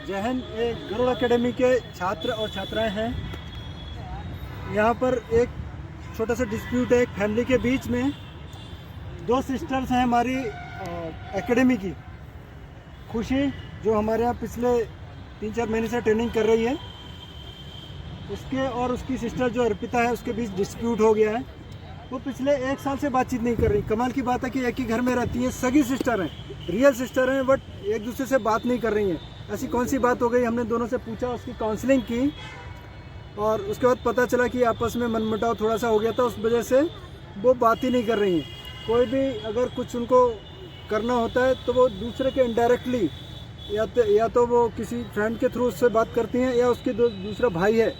जय हिंद। एक गरुड़ एकेडमी के छात्र और छात्राएं हैं। यहाँ पर एक छोटा सा डिस्प्यूट है एक फैमिली के बीच में। दो सिस्टर्स हैं हमारी एकेडमी की। खुशी जो हमारे यहाँ पिछले 3-4 महीने से ट्रेनिंग कर रही है, उसके और उसकी सिस्टर जो अर्पिता है उसके बीच डिस्प्यूट हो गया है। वो पिछले 1 साल से बातचीत नहीं कर रही। कमाल की बात है कि एक ही घर में रहती हैं, सगी सिस्टर हैं, रियल सिस्टर हैं, बट एक दूसरे से बात नहीं कर रही हैं। ऐसी कौन सी बात हो गई? हमने दोनों से पूछा, उसकी काउंसलिंग की और उसके बाद पता चला कि आपस में मनमुटाव थोड़ा सा हो गया था। उस वजह से वो बात ही नहीं कर रही हैं। कोई भी अगर कुछ उनको करना होता है तो वो दूसरे के इनडायरेक्टली या तो वो किसी फ्रेंड के थ्रू उससे बात करती हैं, या उसके दूसरा भाई है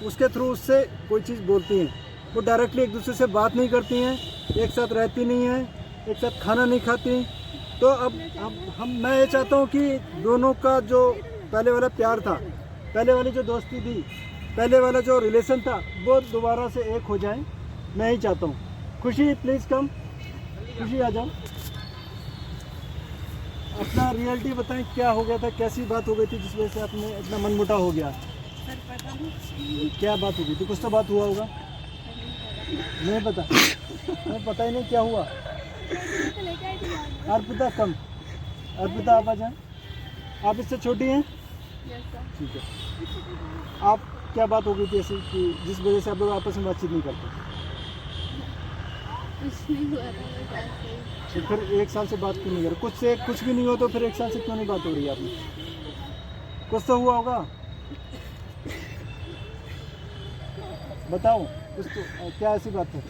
उसके थ्रू उससे कोई चीज़ बोलती हैं। वो डायरेक्टली एक दूसरे से बात नहीं करती हैं, एक साथ रहती नहीं हैं, एक साथ खाना नहीं खाती। तो अब मैं ये चाहता हूँ कि दोनों का जो पहले वाला प्यार था, पहले वाली जो दोस्ती थी, पहले वाला जो रिलेशन था, वो दोबारा से एक हो जाए। मैं ही चाहता हूँ। खुशी प्लीज़ कम। खुशी आ जाओ। अपना रियलिटी बताएं, क्या हो गया था, कैसी बात हो गई थी जिस वजह से आपने इतना मनमुटाव हो गया? सर पता नहीं क्या बात हो गई थी? कुछ तो बात हुआ होगा। नहीं पता? नहीं पता ही नहीं क्या हुआ। अर्पिता कम। अर्पिता आप आ जाएं। आप इससे छोटी हैं? ठीक है। आप क्या बात हो गई थी ऐसी कि जिस वजह से आप लोग आपस में बातचीत नहीं करते? कुछ नहीं हुआ था, बस ऐसे ही। तो फिर 1 साल से बात क्यों नहीं कर रहे? कुछ भी नहीं हो तो फिर 1 साल से क्यों नहीं बात हो रही है आपने? कुछ तो हुआ होगा, बताओ कुछ तो। क्या ऐसी बात है?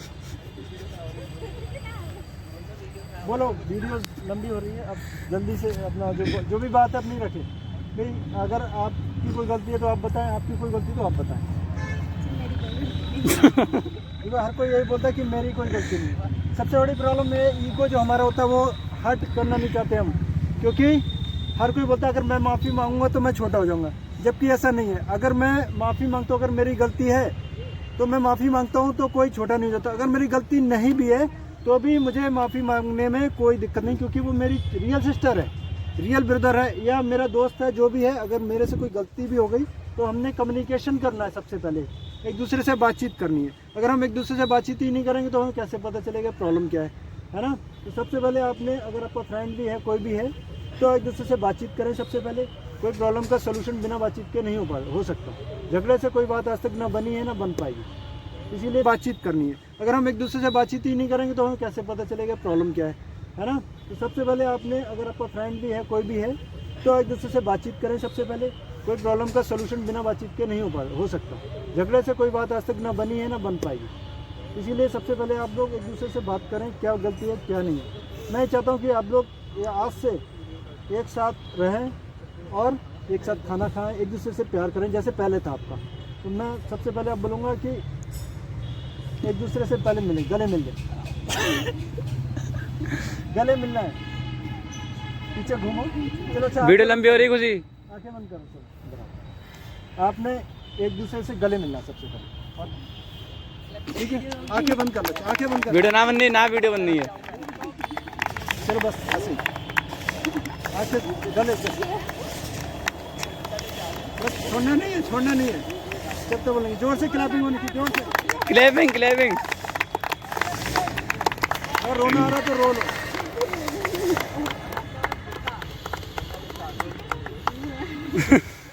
बोलो, वीडियो लंबी हो रही है। अब जल्दी से अपना जो भी बात है अपनी रखें। भाई अगर आपकी कोई गलती है तो आप बताएं, आपकी कोई गलती तो आप बताएं। देखो हर कोई यही बोलता है कि मेरी कोई गलती नहीं है। सबसे बड़ी प्रॉब्लम है ईगो जो हमारा होता है, वो हर्ट करना नहीं चाहते हम। क्योंकि हर कोई बोलता है अगर मैं माफ़ी मांगूंगा तो मैं छोटा हो जाऊंगा, जबकि ऐसा नहीं है। अगर मैं माफ़ी मांगता हूँ, अगर मेरी गलती है तो मैं माफ़ी मांगता हूँ तो कोई छोटा नहीं हो जाता। अगर मेरी गलती नहीं भी है तो भी मुझे माफ़ी मांगने में कोई दिक्कत नहीं, क्योंकि वो मेरी रियल सिस्टर है, रियल ब्रदर है, या मेरा दोस्त है, जो भी है। अगर मेरे से कोई गलती भी हो गई तो हमने कम्युनिकेशन करना है। सबसे पहले एक दूसरे से बातचीत करनी है। अगर हम एक दूसरे से बातचीत ही नहीं करेंगे तो हमें कैसे पता चलेगा प्रॉब्लम क्या है ना? तो सबसे पहले आपने, अगर आपका फ्रेंड भी है, कोई भी है, तो एक दूसरे से बातचीत करें। सबसे पहले कोई प्रॉब्लम का सोल्यूशन बिना बातचीत के नहीं हो सकता। झगड़े से कोई बात आज तक ना बनी है ना बन पाएगी, इसीलिए बातचीत करनी है। अगर हम एक दूसरे से बातचीत ही नहीं करेंगे तो हमें कैसे पता चलेगा प्रॉब्लम क्या है ना? तो सबसे पहले आपने, अगर आपका फ्रेंड भी है, कोई भी है, तो एक दूसरे से बातचीत करें। सबसे पहले कोई प्रॉब्लम का सोल्यूशन बिना बातचीत के नहीं हो सकता। झगड़े से कोई बात आज तक ना बनी है ना बन पाएगी, इसीलिए सबसे पहले आप लोग एक दूसरे से बात करें, क्या गलती है क्या नहीं है। मैं चाहता हूँ कि आप लोग आज से एक साथ रहें और एक साथ खाना खाएं, एक दूसरे से प्यार करें जैसे पहले था आपका। तो मैं सबसे पहले आप बोलूँगा कि एक दूसरे से पहले मिलें, गले मिल जाए। गले मिलना है। पीछे घूमो। चलो अच्छा, वीडियो लंबी हो रही खुशी। आंखें बंद करो। चलो आपने एक दूसरे से गले मिलना सबसे पहले। और ठीक है, आंखें बंद कर लो, आंखें बंद कर। वीडियो ना बननी, ना वीडियो बननी है। चलो बस ऐसे ही आंखें गले से। बस छोड़ना नहीं है, छोड़ना नहीं है। जब तक बोलेंगे जोर से क्लैपिंग होनी चाहिए, जोर से क्लैपिंग। और रोना आ रहा तो रो लो।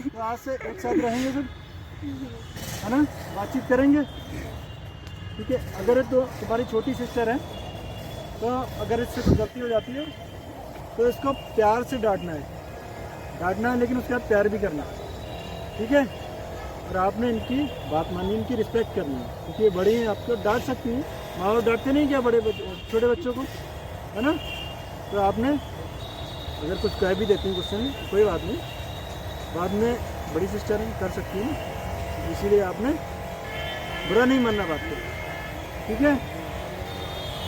तो आज से एक साथ रहेंगे सब, है ना? बातचीत करेंगे, ठीक है? अगर तो तुम्हारी छोटी सिस्टर है तो अगर इससे कुछ गलती हो जाती है तो इसको प्यार से डांटना है, लेकिन उसके बाद प्यार भी करना है, ठीक है? और आपने इनकी बात माननी, इनकी रिस्पेक्ट करनी है, क्योंकि ये बड़ी हैं, आपको डांट सकती हैं। माँ बाप डांटते नहीं क्या छोटे बच्चों को, है ना? तो आपने अगर कुछ कह भी देती हैं गुस्से में, कोई बात नहीं, बाद में बड़ी सिस्टर हैं, कर सकती हैं। इसीलिए आपने बुरा नहीं मानना बात को, ठीक है?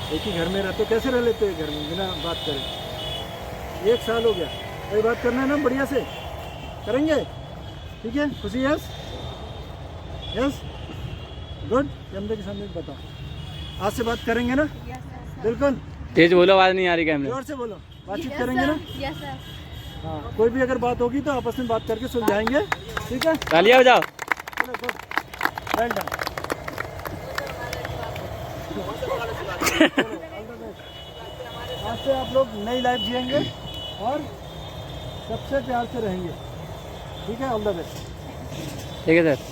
एक ही घर में रहते हो, कैसे रह लेते हैं घर में बिना बात करे? 1 साल हो गया, वही बात करना है ना, बढ़िया से करेंगे, ठीक है? खुशी? Yes good. कैमरे के सामने बताओ, आज से बात करेंगे ना? बिल्कुल। तेज बोलो, आवाज नहीं आ रही कैमरे। जोर से बोलो, बातचीत करेंगे ना? Yes sir. हाँ, कोई भी अगर बात होगी तो आपस में बात करके सुलझाएंगे, ठीक है? तालियां बजाओ। चलो गुड, वेल डन। आज से आप लोग नई लाइफ जिएंगे और सबसे प्यार से रहेंगे, ठीक है? All the best. ठीक है सर।